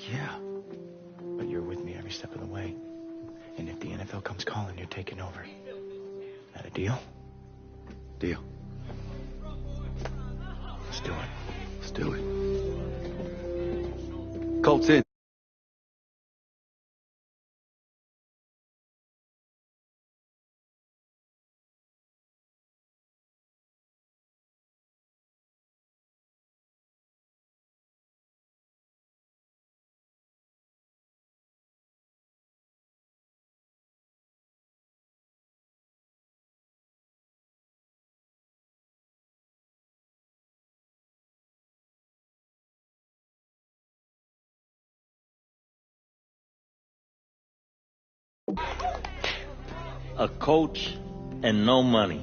Yeah. But you're with me every step of the way. And if the NFL comes calling, you're taking over. That a deal? Deal. Let's do it. Let's do it. Colts in. A coach and no money.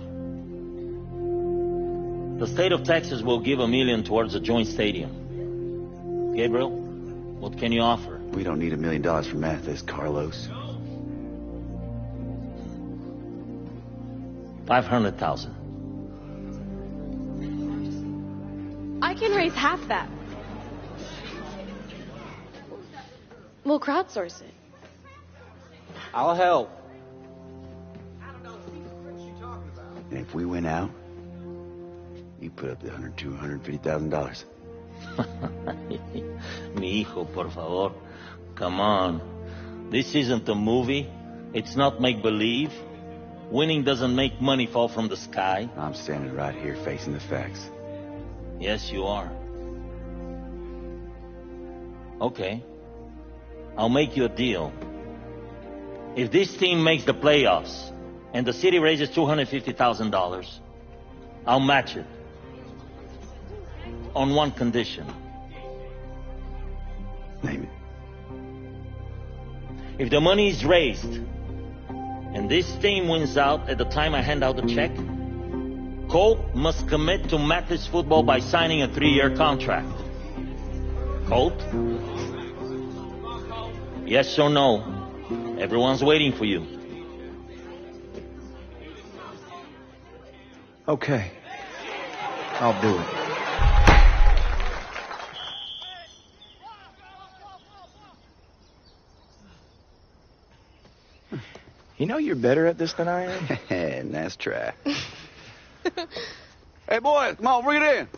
The state of Texas will give $1 million towards a joint stadium. Gabriel, what can you offer? We don't need $1 million for Mathis, Carlos. 500,000. I can raise half that. We'll crowdsource it. I'll help. And if we win out, you put up the $250,000. Mi hijo, por favor. Come on. This isn't a movie. It's not make-believe. Winning doesn't make money fall from the sky. I'm standing right here facing the facts. Yes, you are. Okay. I'll make you a deal. If this team makes the playoffs and the city raises $250,000, I'll match it. On one condition. Name it. If the money is raised and this team wins out at the time I hand out the check, Colt must commit to Mathis football by signing a 3-year contract. Colt? Yes or no? Everyone's waiting for you. Okay. I'll do it. You know you're better at this than I am. Nice try. Hey, boys, come on, bring it in.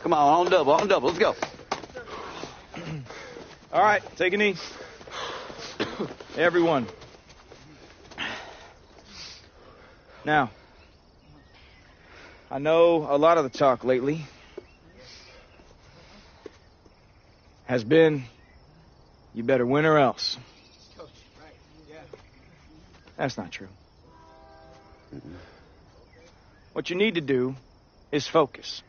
Come on double, let's go. All right, take a knee. Everyone. Now, I know a lot of the talk lately has been, you better win or else. That's not true. What you need to do is focus.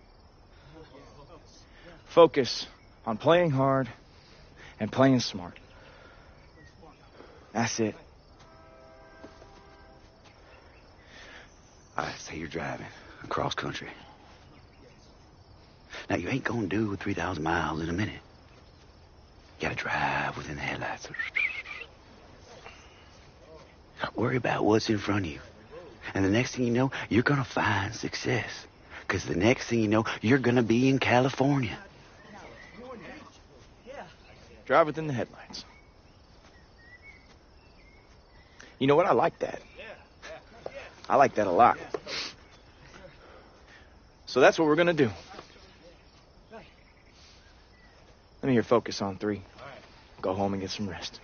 Focus on playing hard and playing smart. That's it. I say you're driving across country. Now, you ain't gonna do 3,000 miles in a minute. You gotta drive within the headlights. Worry about what's in front of you. And the next thing you know, you're gonna find success. Because the next thing you know, you're gonna be in California. Drive within the headlights. You know what? I like that. I like that a lot. So that's what we're gonna do. Let me hear focus on 3. Go home and get some rest.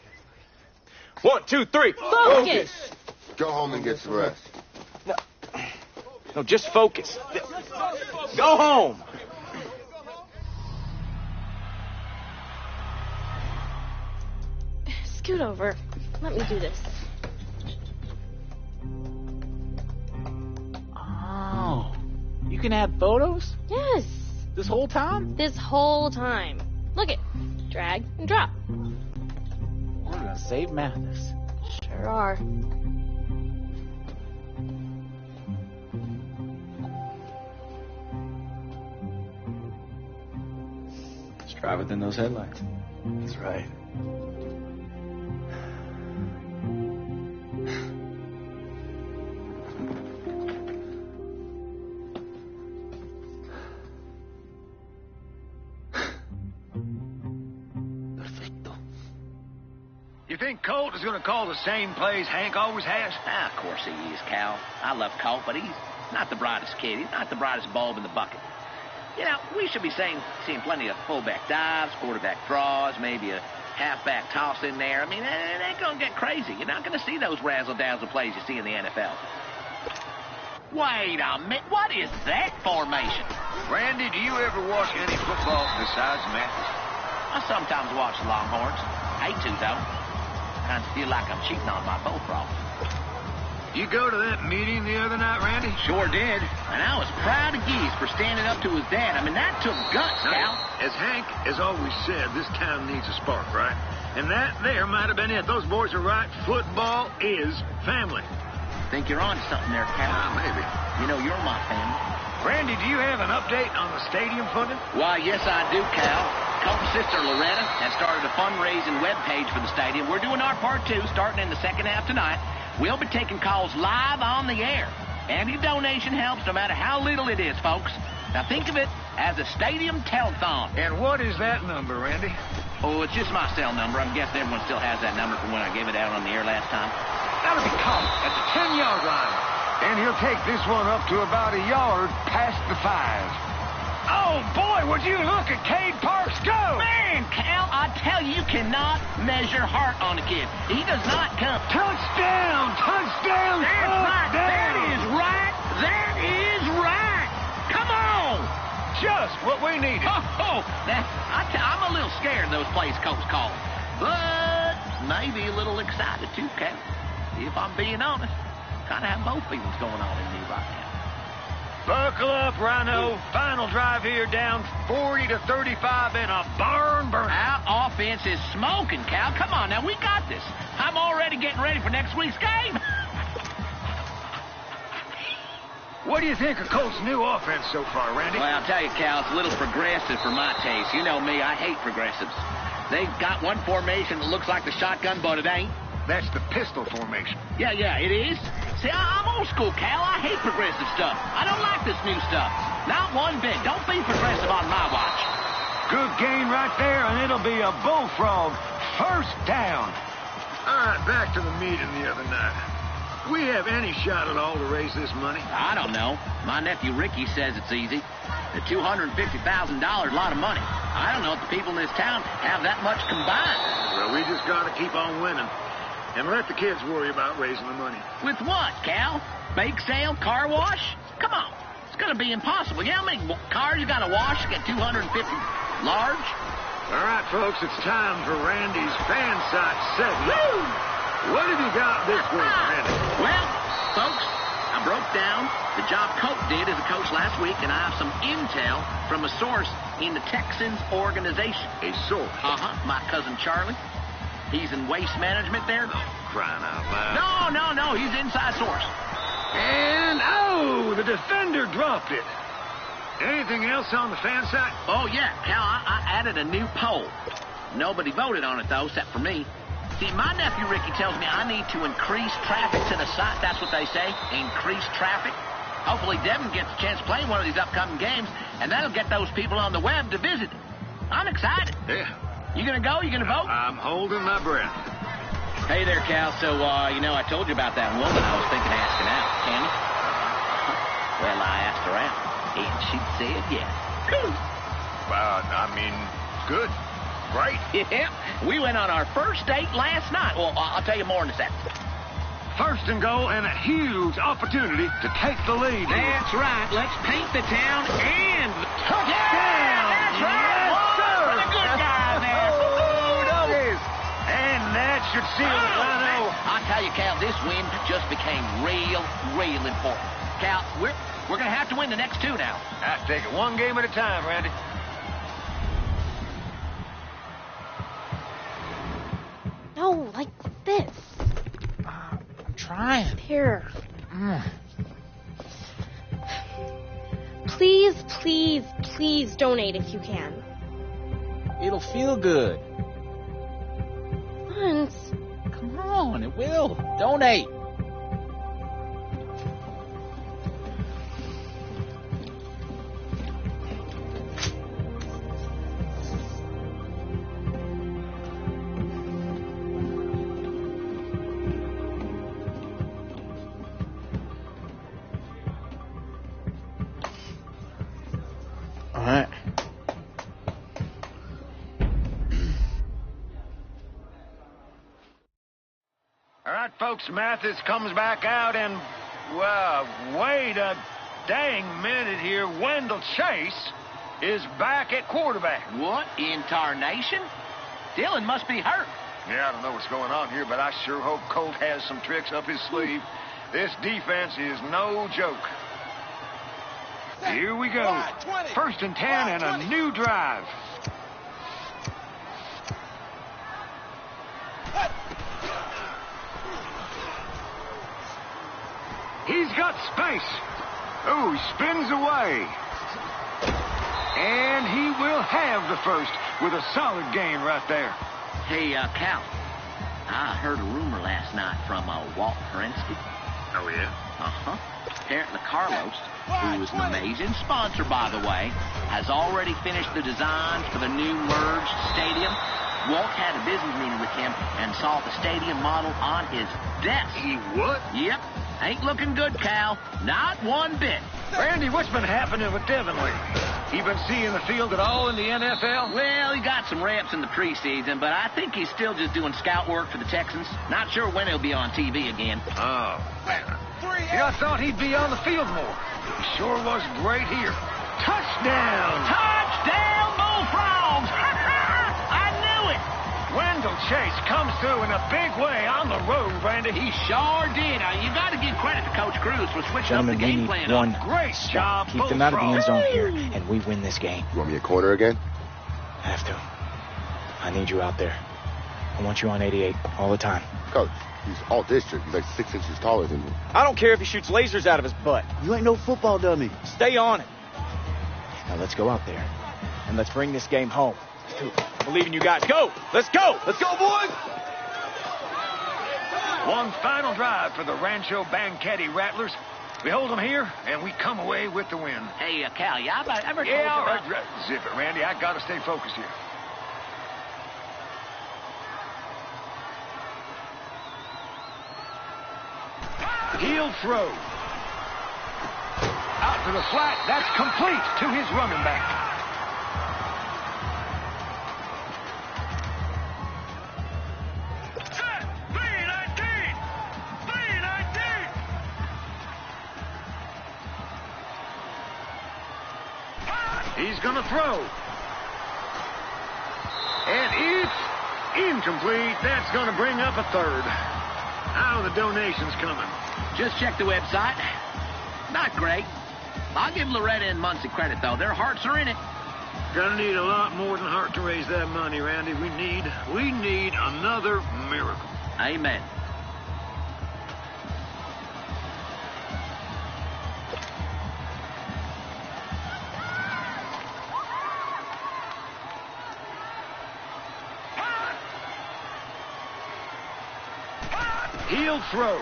1, 2, 3. Focus! Go home and get some rest. No, just focus. Go home! Scoot over. Let me do this. Oh, you can add photos? Yes. This whole time? This whole time. Look it. Drag and drop. We're gonna save Mathis. Sure are. Just drive within those headlights. That's right. You think Colt is going to call the same plays Hank always has? Of course he is, Cal. I love Colt, but he's not the brightest kid. He's not the brightest bulb in the bucket. You know, we should be seeing plenty of fullback dives, quarterback draws, maybe a halfback toss in there. I mean, it ain't going to get crazy. You're not going to see those razzle-dazzle plays you see in the NFL. Wait a minute. What is that formation? Randy, do you ever watch any football besides Mathis? I sometimes watch the Longhorns. Hate to, though. Kind of feel like I'm cheating on my bullfrog. You go to that meeting the other night, Randy? Sure did. And I was proud of Geese for standing up to his dad. I mean, that took guts, Cal. As Hank has always said, this town needs a spark, right? And that there might have been it. Those boys are right. Football is family. Think you're on to something there, Cal. Maybe. You know, you're my family. Randy, do you have an update on the stadium funding? Why, yes, I do, Cal. Colton's sister, Loretta, has started a fundraising webpage for the stadium. We're doing our part, too, starting in the second half tonight. We'll be taking calls live on the air. Any donation helps, no matter how little it is, folks. Now, think of it as a stadium telethon. And what is that number, Randy? Oh, it's just my cell number. I'm guessing everyone still has that number from when I gave it out on the air last time. That'll be Colt at the 10-yard line. And he'll take this one up to about a yard past the 5. Oh, boy, would you look at Cade Parks go! Man, Cal, I tell you, you cannot measure heart on a kid. He does not come. Touchdown! Touchdown! That's right. Touchdown! That is right. That is right. Come on. Just what we needed. Now, I'm a little scared of those plays Coach called. But maybe a little excited, too, Cal. If I'm being honest, kind of have both feelings going on in me right now. Buckle up, Rhino. Final drive here, down 40 to 35 in a barn burner. Our offense is smoking, Cal. Come on, now, we got this. I'm already getting ready for next week's game. What do you think of Colt's new offense so far, Randy? Well, I'll tell you, Cal, it's a little progressive for my taste. You know me, I hate progressives. They've got one formation that looks like the shotgun, but it ain't. That's the pistol formation. Yeah, it is. See, I'm old school, Cal. I hate progressive stuff. I don't like this new stuff. Not one bit. Don't be progressive on my watch. Good gain right there, and it'll be a bullfrog. First down. All right, back to the meeting the other night. We have any shot at all to raise this money? I don't know. My nephew Ricky says it's easy. The $250,000 a lot of money. I don't know if the people in this town have that much combined. Well, we just got to keep on winning. And let the kids worry about raising the money. With what, Cal? Bake sale? Car wash? Come on. It's going to be impossible. You know how many cars you got to wash to get 250 large? All right, folks, it's time for Randy's fan site segment. Woo! What have you got this week, Randy? Well, folks, I broke down the job Colt did as a coach last week, and I have some intel from a source in the Texans organization. A source? My cousin Charlie. He's in waste management there. Crying out loud. No. He's inside source. And, the defender dropped it. Anything else on the fan site? Oh, yeah, Cal, I added a new poll. Nobody voted on it, though, except for me. See, my nephew Ricky tells me I need to increase traffic to the site. That's what they say, increase traffic. Hopefully Devin gets a chance to play one of these upcoming games, and that'll get those people on the web to visit. I'm excited. Yeah. You gonna go? You gonna vote? I'm holding my breath. Hey there, Cal. So, I told you about that woman I was thinking of asking out. Tammy? Well, I asked her out, and she said yes. Cool. Good. Great. Yeah. We went on our first date last night. Well, I'll tell you more in a second. First and goal and a huge opportunity to take the lead. That's right. Let's paint the town and touchdown. Yeah, that's right. Yes, sir. What a good guy there. Doggies. And that should seal it. I'll tell you, Cal, this win just became real important. Cal, we're going to have to win the next two now. I take it one game at a time, Randy. No, like this. I'm trying. Here. Please donate if you can. It'll feel good. Once. Come on, it will. Donate. right, folks, Mathis comes back out and, well, wait a dang minute here. Wendell Chase is back at quarterback. What in tarnation? Dylan must be hurt. Yeah, I don't know what's going on here, but I sure hope Colt has some tricks up his sleeve. This defense is no joke. Here we go. 1st and 10 and a new drive. He's got space. Oh, he spins away. And he will have the first with a solid gain right there. Hey, Cal, I heard a rumor last night from Walt Kerensky. Oh, yeah? Uh-huh. Apparently Carlos, who is an amazing sponsor, by the way, has already finished the designs for the new merged stadium. Walt had a business meeting with him and saw the stadium model on his desk. He what? Yep. Ain't looking good, Cal. Not one bit. Randy, what's been happening with Devin lately? He been seeing the field at all in the NFL? Well, he got some reps in the preseason, but I think he's still just doing scout work for the Texans. Not sure when he'll be on TV again. Oh, man. Yeah, I thought he'd be on the field more. He sure was great here. Touchdown! Touchdown, Bullfrogs! I knew it! Wendell Chase comes through in a big way on the road, Randy. He sure did. You got to give credit to Coach Cruz for switching Gentlemen, up the we game need plan. one Great job, Keep them out of the end zone here, and we win this game. You want me a corner again? Have to. I need you out there. I want you on 88 all the time. Coach, he's all district. He's like 6 inches taller than me. I don't care if he shoots lasers out of his butt. You ain't no football dummy. Stay on it. Now let's go out there, and let's bring this game home. I believe in you guys. Go! Let's go! Let's go, boys! One final drive for the Rancho Banquetti Rattlers. We hold them here, and we come away with the win. Hey, Cal, you ever told you Yeah, all about... right. Zip it, Randy. I got to stay focused here. He'll throw. Out to the flat. That's complete to his running back. He's going to throw. And it's incomplete. That's going to bring up a third. How are the donations coming? Just check the website. Not great. I'll give Loretta and Muncie credit, though. Their hearts are in it. Gonna need a lot more than heart to raise that money, Randy. We need another miracle. Amen. He'll throw.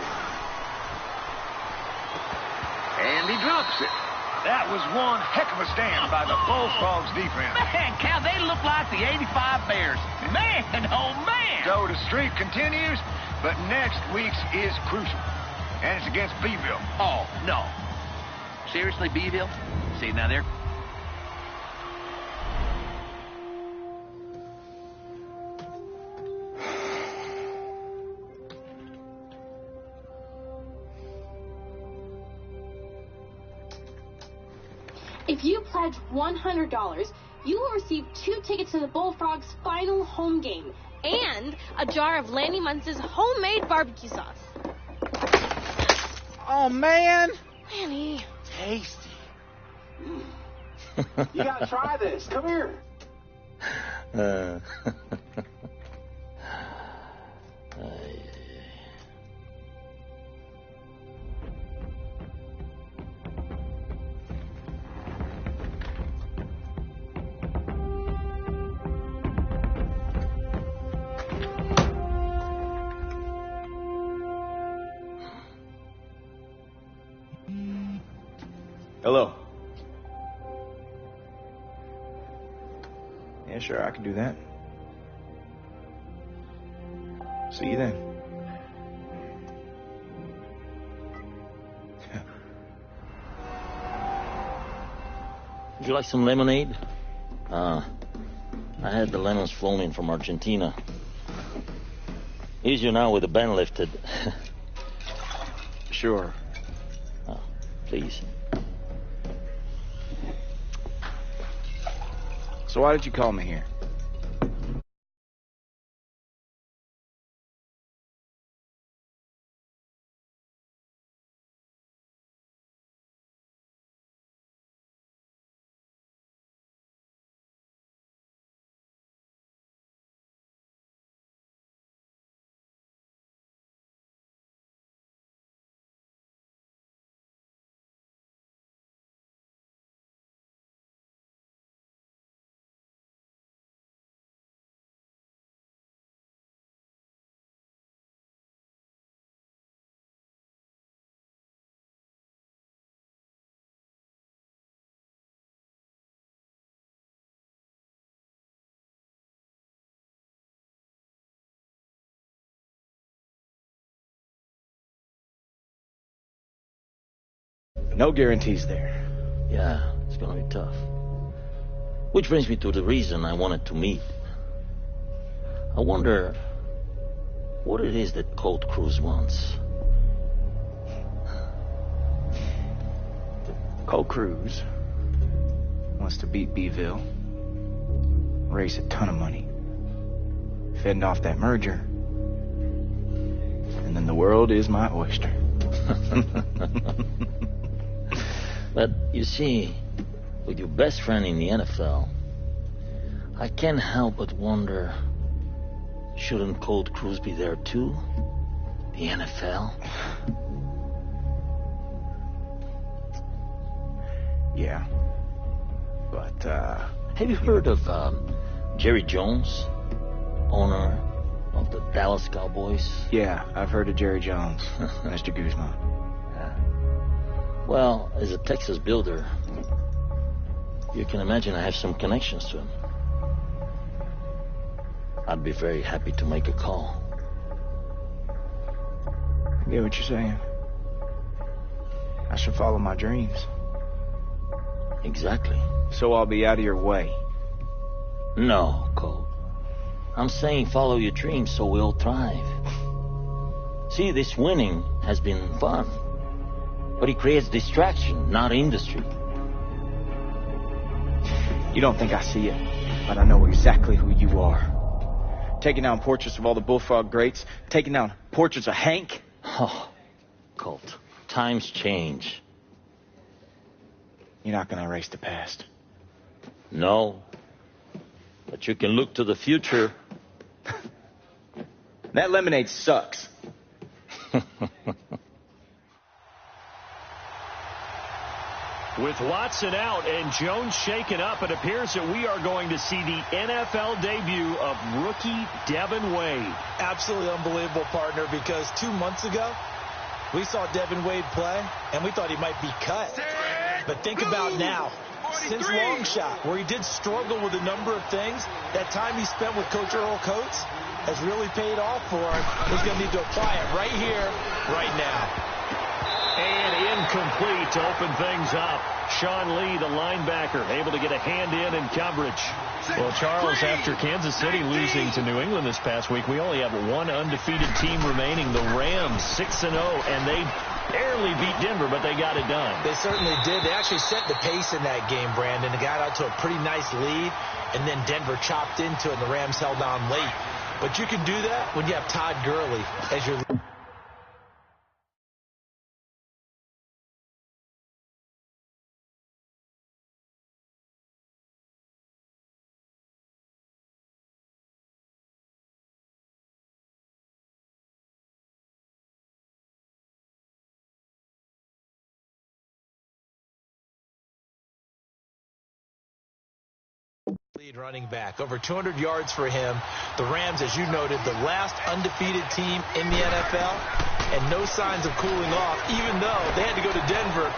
And he drops it. That was one heck of a stand by the Bullfrogs defense. Man, Cal, they look like the 85 Bears. Man, oh, man. So the streak continues, but next week's is crucial. And it's against Beeville. Oh, no. Seriously, Beeville? See, now they're... If you pledge $100, you will receive 2 tickets to the Bullfrogs' final home game and a jar of Lanny Muntz's homemade barbecue sauce. Oh, man. Lanny. Tasty. You gotta try this. Come here. Hello. Yeah, sure, I can do that. See you then. Would you like some lemonade? I had the lemons flown in from Argentina. Easier now with the ban lifted. Sure. Oh, please. So why did you call me here? No guarantees there. Yeah, it's gonna be tough. Which brings me to the reason I wanted to meet. I wonder what it is that Colt Cruz wants. Colt Cruz wants to beat Beeville, raise a ton of money, fend off that merger, and then the world is my oyster. But you see, with your best friend in the NFL, I can't help but wonder, shouldn't Colt Cruz be there too? The NFL? Yeah. But, have you heard of Jerry Jones, owner of the Dallas Cowboys? Yeah, I've heard of Jerry Jones, Mr. Guzman. Well, as a Texas builder, you can imagine I have some connections to him. I'd be very happy to make a call. I get what you're saying. I should follow my dreams. Exactly. So I'll be out of your way. No, Colt. I'm saying follow your dreams so we'll thrive. See, this winning has been fun. But it creates distraction, not industry. You don't think I see it, but I know exactly who you are. Taking down portraits of all the Bullfrog greats, taking down portraits of Hank. Oh, Colt, times change. You're not going to erase the past. No, but you can look to the future. That lemonade sucks. With Watson out and Jones shaken up, it appears that we are going to see the NFL debut of rookie Devin Wade. Absolutely unbelievable, partner, because 2 months ago, we saw Devin Wade play, and we thought he might be cut. But think about now, since long shot, where he did struggle with a number of things, that time he spent with Coach Earl Coates has really paid off for him. He's going to need to apply it right here, right now. And incomplete to open things up. Sean Lee, the linebacker, able to get a hand in coverage. Well, Charles, after Kansas City losing to New England this past week, we only have one undefeated team remaining, the Rams, 6-0, and they barely beat Denver, but they got it done. They certainly did. They actually set the pace in that game, Brandon. They got out to a pretty nice lead, and then Denver chopped into it, and the Rams held on late. But you can do that when you have Todd Gurley as your lead. Lead running back, over 200 yards for him. The Rams, as you noted, the last undefeated team in the NFL, and no signs of cooling off, even though they had to go to Denver.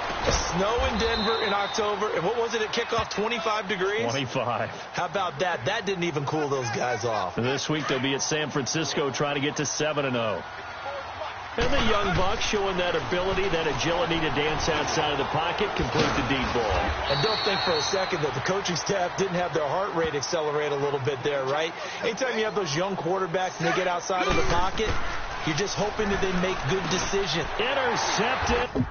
Snow in Denver in October, and what was it at kickoff, 25 degrees? 25. How about that? That didn't even cool those guys off. This week they'll be at San Francisco trying to get to 7-0. And the young buck showing that ability, that agility to dance outside of the pocket, complete the deep ball. And don't think for a second that the coaching staff didn't have their heart rate accelerate a little bit there, right? Anytime you have those young quarterbacks and they get outside of the pocket, you're just hoping that they make good decisions. Intercepted.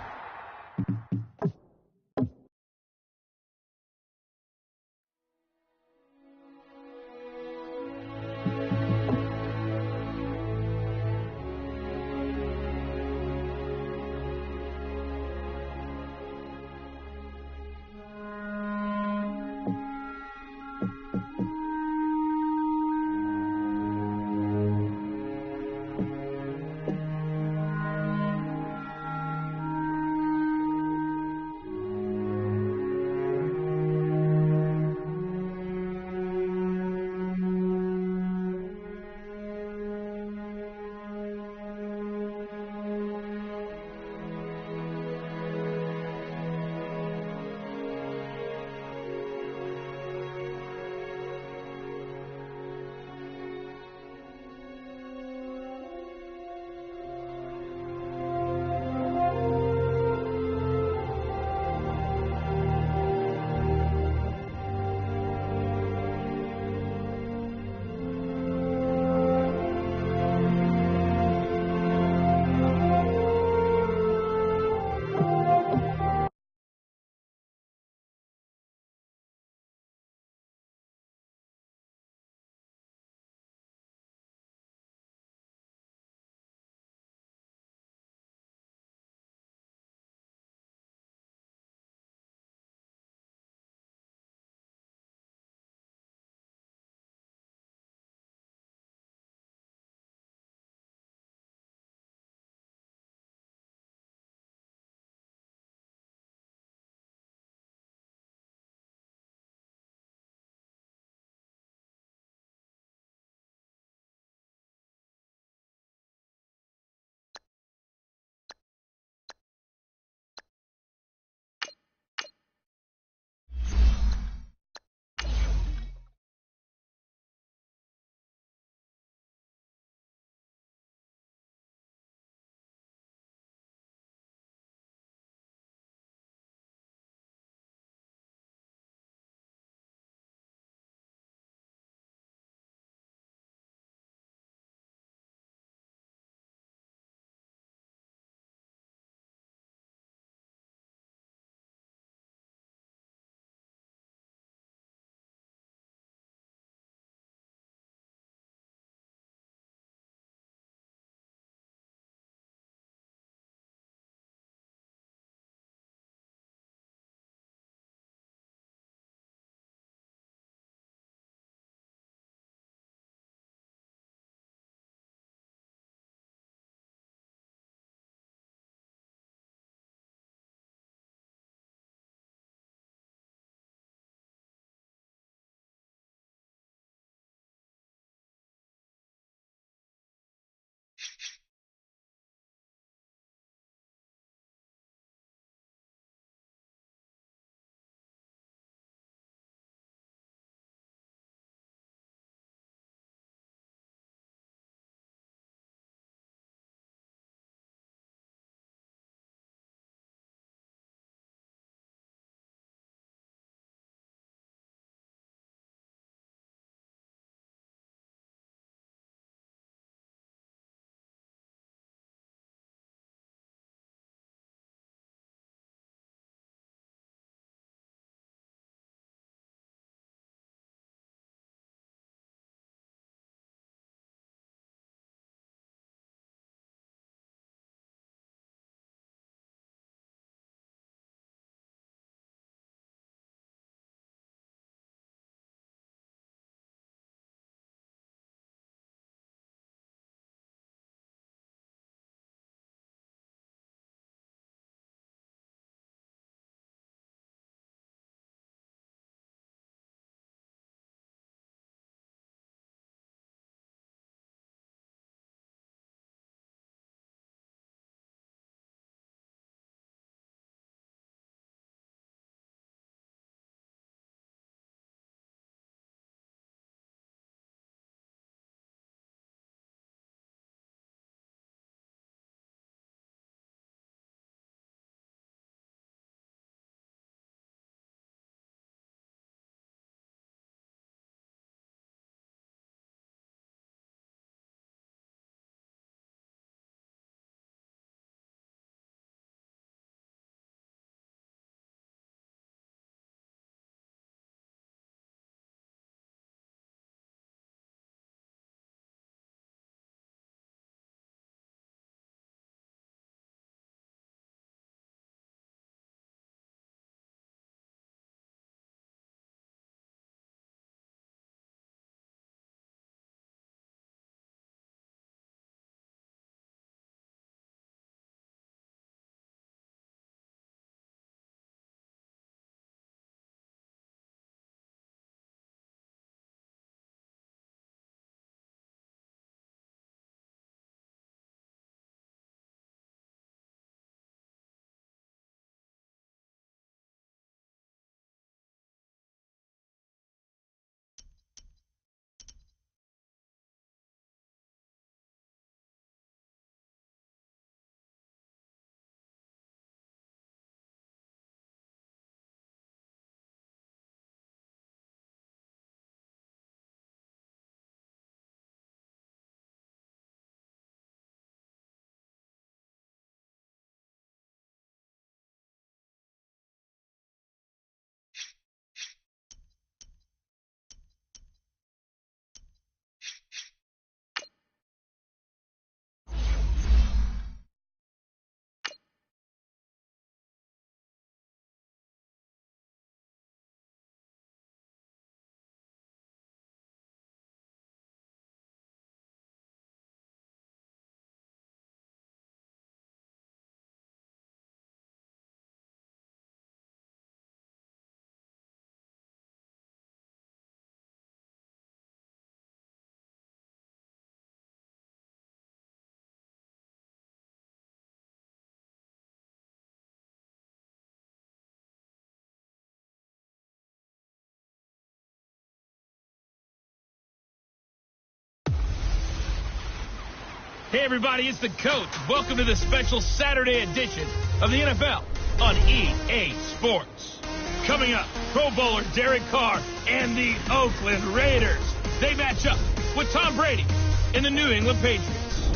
Hey, everybody, it's the coach. Welcome to the special Saturday edition of the NFL on EA Sports. Coming up, Pro Bowler Derek Carr and the Oakland Raiders. They match up with Tom Brady and the New England Patriots.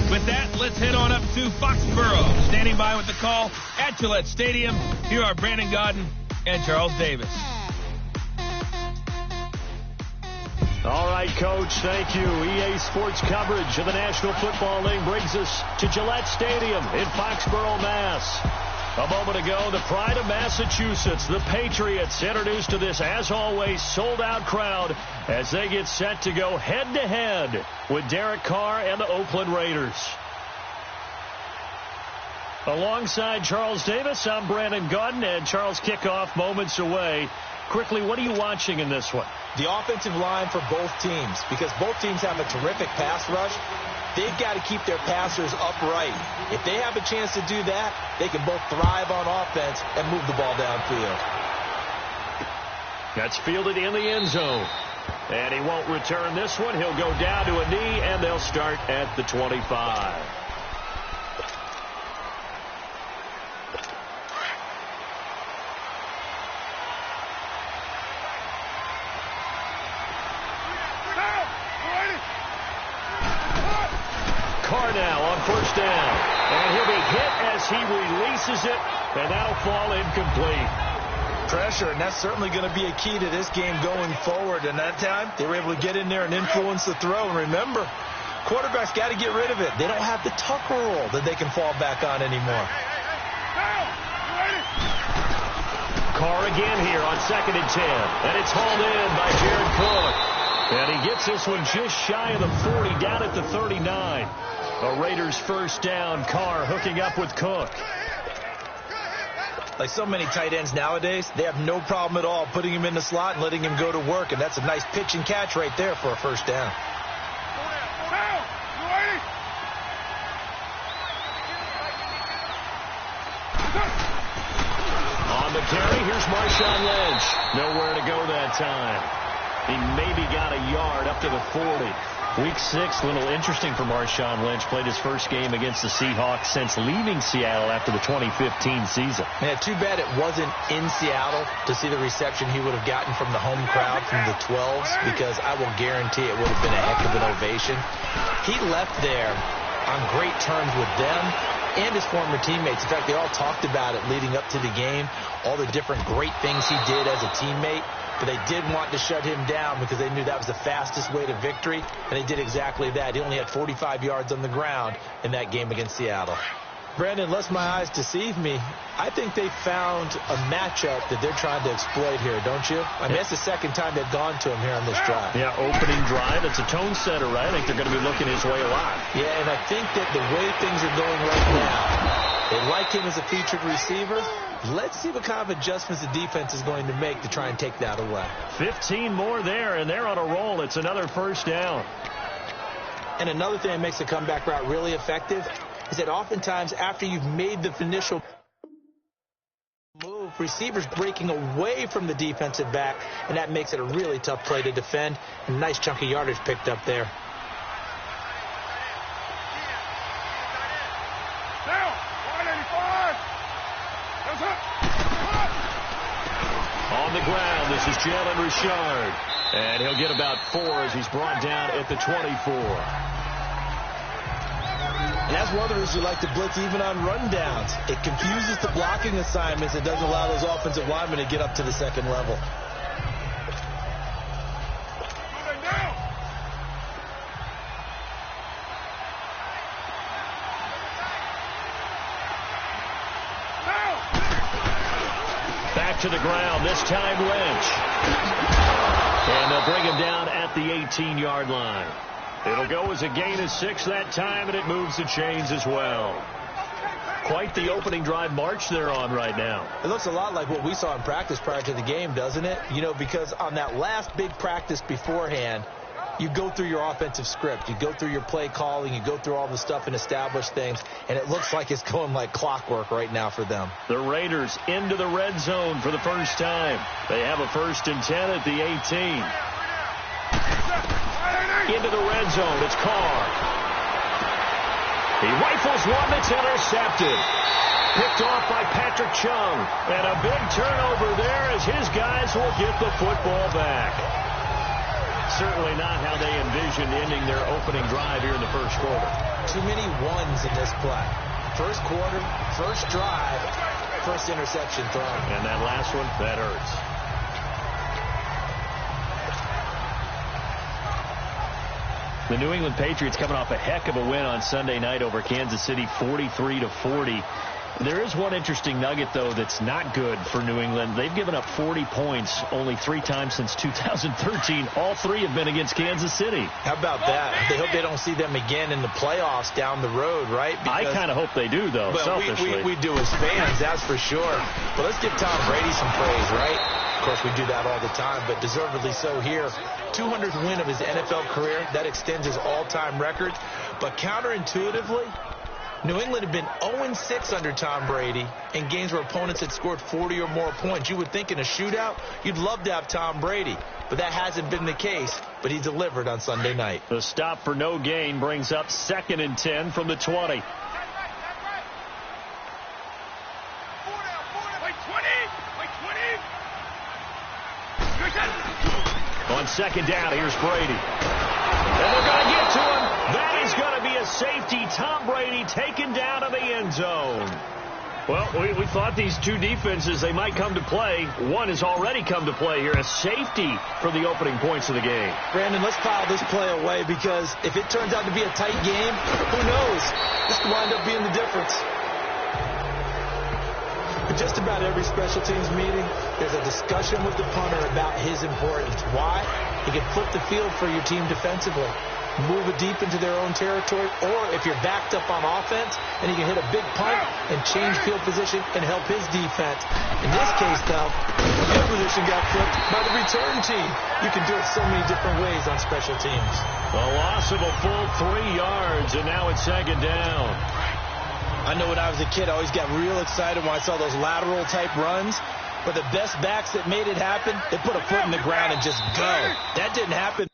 With that, let's head on up to Foxborough. Standing by with the call at Gillette Stadium, here are Brandon Gaudin and Charles Davis. All right, Coach, thank you. EA Sports coverage of the National Football League brings us to Gillette Stadium in Foxborough, Mass. A moment ago, the pride of Massachusetts, the Patriots, introduced to this, as always, sold-out crowd as they get set to go head-to-head with Derek Carr and the Oakland Raiders. Alongside Charles Davis, I'm Brandon Gaudin, and Charles, kickoff moments away. Quickly, what are you watching in this one? The offensive line for both teams, because both teams have a terrific pass rush. They've got to keep their passers upright. If they have a chance to do that, they can both thrive on offense and move the ball downfield. That's fielded in the end zone. And he won't return this one. He'll go down to a knee, and they'll start at the 25. Now on first down, and he'll be hit as he releases it, and that'll fall incomplete. Pressure, and that's certainly going to be a key to this game going forward. And that time, they were able to get in there and influence the throw. And remember, quarterbacks got to get rid of it. They don't have the Tucker rule that they can fall back on anymore. Carr again here on 2nd and 10, and it's hauled in by Jared Cook. And he gets this one just shy of the 40, down at the 39. A Raiders first down. Carr hooking up with Cook. Like so many tight ends nowadays, they have no problem at all putting him in the slot and letting him go to work. And that's a nice pitch and catch right there for a first down. On the carry, here's Marshawn Lynch. Nowhere to go that time. He maybe got a yard up to the 40. Week 6, a little interesting for Marshawn Lynch. Played his first game against the Seahawks since leaving Seattle after the 2015 season. Yeah, too bad it wasn't in Seattle to see the reception he would have gotten from the home crowd from the 12s, because I will guarantee it would have been a heck of an ovation. He left there on great terms with them and his former teammates. In fact, they all talked about it leading up to the game, all the different great things he did as a teammate. But they did want to shut him down because they knew that was the fastest way to victory, and they did exactly that. He only had 45 yards on the ground in that game against Seattle. Brandon, lest my eyes deceive me, I think they found a matchup that they're trying to exploit here, don't you? I mean, that's the second time they've gone to him here on this drive. Yeah, opening drive. It's a tone setter, right? I think they're going to be looking his way a lot. Yeah, and I think that the way things are going right now, they like him as a featured receiver. Let's see what kind of adjustments the defense is going to make to try and take that away. 15 more there, and they're on a roll. It's another first down. And another thing that makes the comeback route really effective is that oftentimes after you've made the initial move, receivers breaking away from the defensive back, and that makes it a really tough play to defend. A nice chunk of yardage picked up there. On the ground, this is Jalen Richard. And he'll get about 4 as he's brought down at the 24. And that's one of the reasons we like to blitz even on rundowns. It confuses the blocking assignments. It doesn't allow those offensive linemen to get up to the second level. Back to the ground, this time Lynch. And they'll bring him down at the 18-yard line. It'll go as a gain of 6 that time, and it moves the chains as well. Quite the opening drive march they're on right now. It looks a lot like what we saw in practice prior to the game, doesn't it? You know, because on that last big practice beforehand, you go through your offensive script. You go through your play calling. You go through all the stuff and establish things. And it looks like it's going like clockwork right now for them. The Raiders into the red zone for the first time. They have a 1st and 10 at the 18. Into the red zone. It's Carr. He rifles one that's intercepted. Picked off by Patrick Chung. And a big turnover there as his guys will get the football back. Certainly not how they envisioned ending their opening drive here in the first quarter. Too many ones in this play. First quarter, first drive, first interception thrown. And that last one, that hurts. The New England Patriots coming off a heck of a win on Sunday night over Kansas City, 43-40. There is one interesting nugget, though, that's not good for New England. They've given up 40 points only 3 times since 2013. All 3 have been against Kansas City. How about that? They hope they don't see them again in the playoffs down the road, right? Because I kind of hope they do, though, selfishly. We do as fans, that's for sure. But let's give Tom Brady some praise, right? Of course, we do that all the time, but deservedly so here. 200th win of his NFL career. That extends his all-time record. But counterintuitively, New England had been 0-6 under Tom Brady in games where opponents had scored 40 or more points. You would think in a shootout, you'd love to have Tom Brady, but that hasn't been the case. But he delivered on Sunday night. The stop for no gain brings up 2nd and 10 from the 20. On 2nd down, here's Brady. And they're going to get to him. That is going to be a safety. Tom Brady taken down to the end zone. Well, we thought these two defenses, they might come to play. One has already come to play here. A safety for the opening points of the game. Brandon, let's file this play away because if it turns out to be a tight game, who knows? This could wind up being the difference. At just about every special teams meeting, there's a discussion with the punter about his importance. Why? He can flip the field for your team defensively, move it deep into their own territory, or if you're backed up on offense, then he can hit a big punt and change field position and help his defense. In this case, though, the field position got flipped by the return team. You can do it so many different ways on special teams. A loss of a full 3 yards, and now it's 2nd down. I know when I was a kid, I always got real excited when I saw those lateral-type runs. But the best backs that made it happen, they put a foot in the ground and just go. That didn't happen.